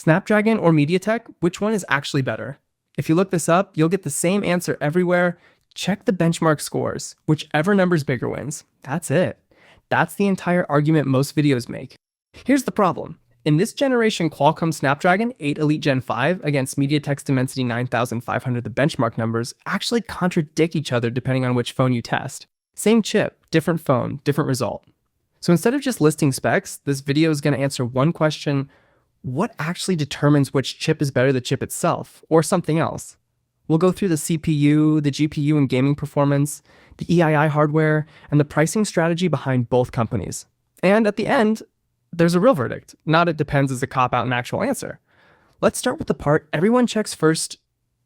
Snapdragon or MediaTek, which one is actually better? If you look this up, you'll get the same answer everywhere. Check the benchmark scores. Whichever number's bigger wins. That's it. That's the entire argument most videos make. Here's the problem. In this generation Qualcomm Snapdragon 8 Elite Gen 5 against MediaTek's Dimensity 9500, the benchmark numbers actually contradict each other depending on which phone you test. Same chip, different phone, different result. So instead of just listing specs, this video is going to answer one question: what actually determines which chip is better, the chip itself, or something else? We'll go through the CPU, the GPU and gaming performance, the EII hardware, and the pricing strategy behind both companies. And at the end, there's a real verdict. Not it depends as a cop-out and actual answer. Let's start with the part everyone checks first,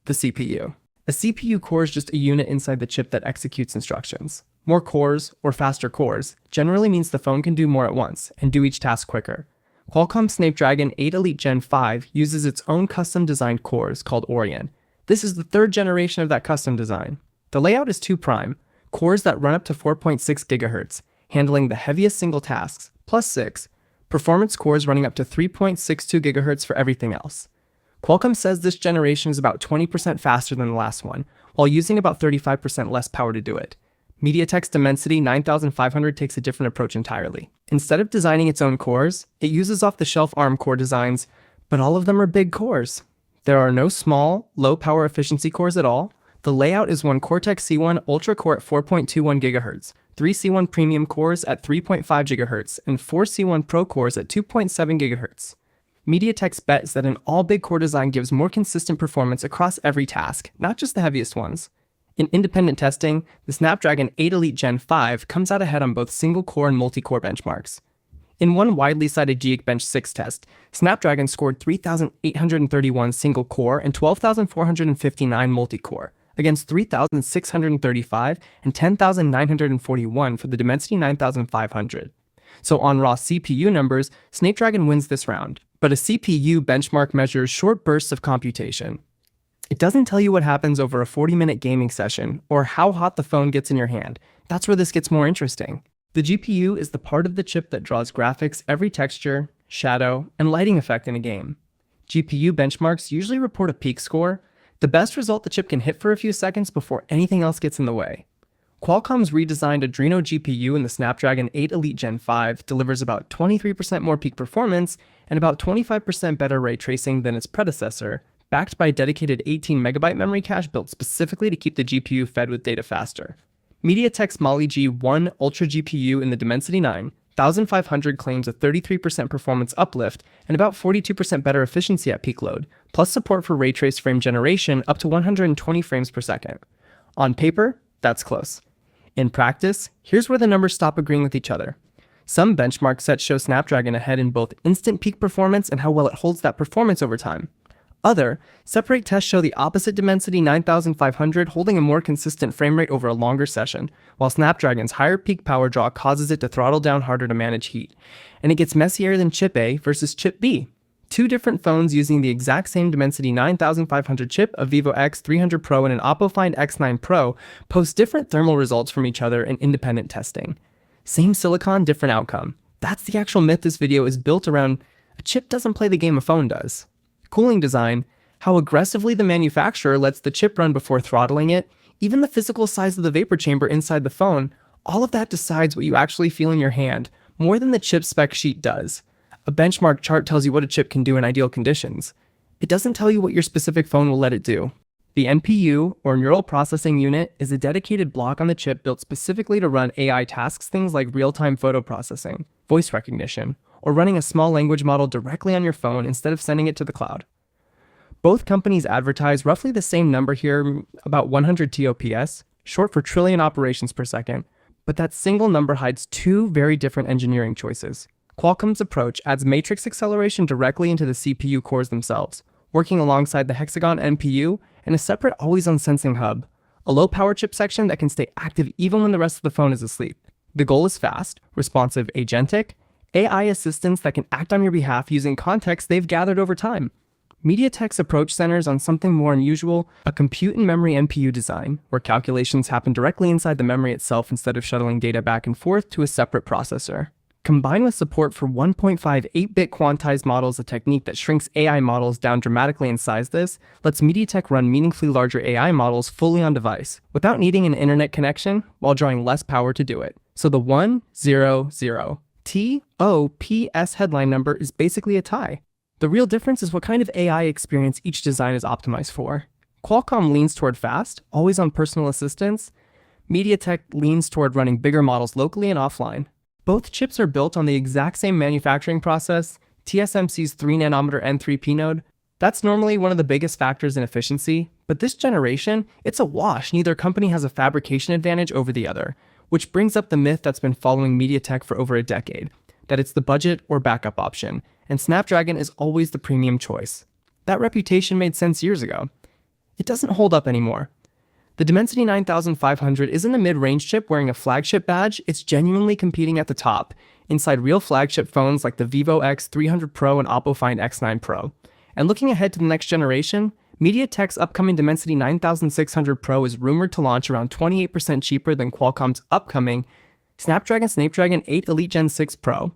the CPU. A CPU core is just a unit inside the chip that executes instructions. More cores, or faster cores, generally means the phone can do more at once and do each task quicker. Qualcomm Snapdragon 8 Elite Gen 5 uses its own custom-designed cores called Oryon. This is the third generation of that custom design. The layout is 2 prime, cores that run up to 4.6 GHz, handling the heaviest single tasks, plus 6, performance cores running up to 3.62 GHz for everything else. Qualcomm says this generation is about 20% faster than the last one, while using about 35% less power to do it. MediaTek's Dimensity 9500 takes a different approach entirely. Instead of designing its own cores, it uses off-the-shelf ARM core designs, but all of them are big cores. There are no small, low-power efficiency cores at all. The layout is one Cortex-C1 Ultra-core at 4.21 GHz, 3 C1 Premium cores at 3.5 GHz, and 4 C1 Pro cores at 2.7 GHz. MediaTek's bet is that an all-big core design gives more consistent performance across every task, not just the heaviest ones. In independent testing, the Snapdragon 8 Elite Gen 5 comes out ahead on both single-core and multi-core benchmarks. In one widely cited Geekbench 6 test, Snapdragon scored 3,831 single-core and 12,459 multi-core, against 3,635 and 10,941 for the Dimensity 9500. So on raw CPU numbers, Snapdragon wins this round, but a CPU benchmark measures short bursts of computation. It doesn't tell you what happens over a 40-minute gaming session or how hot the phone gets in your hand. That's where this gets more interesting. The GPU is the part of the chip that draws graphics, every texture, shadow, and lighting effect in a game. GPU benchmarks usually report a peak score, the best result the chip can hit for a few seconds before anything else gets in the way. Qualcomm's redesigned Adreno GPU in the Snapdragon 8 Elite Gen 5 delivers about 23% more peak performance and about 25% better ray tracing than its predecessor, backed by a dedicated 18MB memory cache built specifically to keep the GPU fed with data faster. MediaTek's Mali G1 Ultra GPU in the Dimensity 9500 claims a 33% performance uplift and about 42% better efficiency at peak load, plus support for ray trace frame generation up to 120 frames per second. On paper, that's close. In practice, here's where the numbers stop agreeing with each other. Some benchmark sets show Snapdragon ahead in both instant peak performance and how well it holds that performance over time. Other, separate tests show the opposite Dimensity 9500 holding a more consistent frame rate over a longer session, while Snapdragon's higher peak power draw causes it to throttle down harder to manage heat. And it gets messier than Chip A versus Chip B. Two different phones using the exact same Dimensity 9500 chip, a Vivo X300 Pro and an Oppo Find X9 Pro, post different thermal results from each other in independent testing. Same silicon, different outcome. That's the actual myth this video is built around. A chip doesn't play the game a phone does. Cooling design, how aggressively the manufacturer lets the chip run before throttling it, even the physical size of the vapor chamber inside the phone, all of that decides what you actually feel in your hand, more than the chip spec sheet does. A benchmark chart tells you what a chip can do in ideal conditions. It doesn't tell you what your specific phone will let it do. The NPU, or Neural Processing Unit, is a dedicated block on the chip built specifically to run AI tasks, things like real-time photo processing, voice recognition, or running a small language model directly on your phone instead of sending it to the cloud. Both companies advertise roughly the same number here, about 100 TOPS, short for trillion operations per second, but that single number hides two very different engineering choices. Qualcomm's approach adds matrix acceleration directly into the CPU cores themselves, working alongside the Hexagon NPU and a separate always-on sensing hub, a low-power chip section that can stay active even when the rest of the phone is asleep. The goal is fast, responsive, agentic, AI assistants that can act on your behalf using context they've gathered over time. MediaTek's approach centers on something more unusual, a compute and memory NPU design, where calculations happen directly inside the memory itself instead of shuttling data back and forth to a separate processor. Combined with support for 1.58-bit quantized models, a technique that shrinks AI models down dramatically in size, this lets MediaTek run meaningfully larger AI models fully on device, without needing an internet connection, while drawing less power to do it. So the 100 TOPS headline number is basically a tie. The real difference is what kind of AI experience each design is optimized for. Qualcomm leans toward fast, always-on personal assistance. MediaTek leans toward running bigger models locally and offline. Both chips are built on the exact same manufacturing process, TSMC's 3nm N3P node. That's normally one of the biggest factors in efficiency, but this generation, it's a wash. Neither company has a fabrication advantage over the other, which brings up the myth that's been following MediaTek for over a decade, that it's the budget or backup option, and Snapdragon is always the premium choice. That reputation made sense years ago. It doesn't hold up anymore. The Dimensity 9500 isn't a mid-range chip wearing a flagship badge, it's genuinely competing at the top, inside real flagship phones like the Vivo X300 Pro and Oppo Find X9 Pro. And looking ahead to the next generation, MediaTek's upcoming Dimensity 9600 Pro is rumored to launch around 28% cheaper than Qualcomm's upcoming Snapdragon 8 Elite Gen 6 Pro.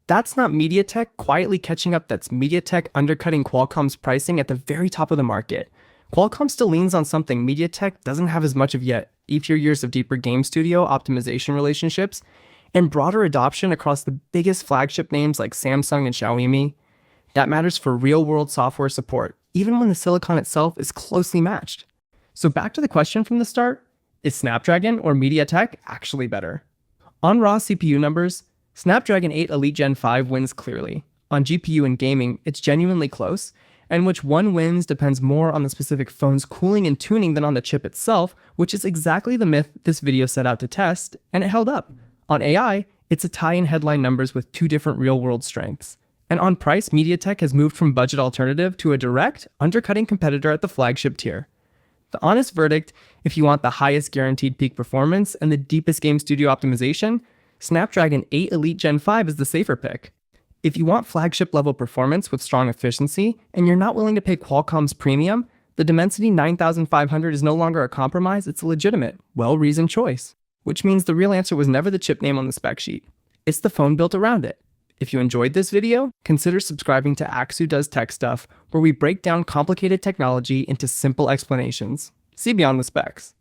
That's not MediaTek quietly catching up, that's MediaTek undercutting Qualcomm's pricing at the very top of the market. Qualcomm still leans on something MediaTek doesn't have as much of yet: years of deeper game studio optimization relationships, and broader adoption across the biggest flagship names like Samsung and Xiaomi. That matters for real-world software support, even when the silicon itself is closely matched. So back to the question from the start, is Snapdragon or MediaTek actually better? On raw CPU numbers, Snapdragon 8 Elite Gen 5 wins clearly. On GPU and gaming, it's genuinely close, and which one wins depends more on the specific phone's cooling and tuning than on the chip itself, which is exactly the myth this video set out to test, and it held up. On AI, it's a tie in headline numbers with two different real-world strengths. And on price, MediaTek has moved from budget alternative to a direct, undercutting competitor at the flagship tier. The honest verdict, if you want the highest guaranteed peak performance and the deepest game studio optimization, Snapdragon 8 Elite Gen 5 is the safer pick. If you want flagship level performance with strong efficiency, and you're not willing to pay Qualcomm's premium, the Dimensity 9500 is no longer a compromise, it's a legitimate, well-reasoned choice. Which means the real answer was never the chip name on the spec sheet. It's the phone built around it. If you enjoyed this video, consider subscribing to Axu Does Tech Stuff, where we break down complicated technology into simple explanations. See beyond the specs.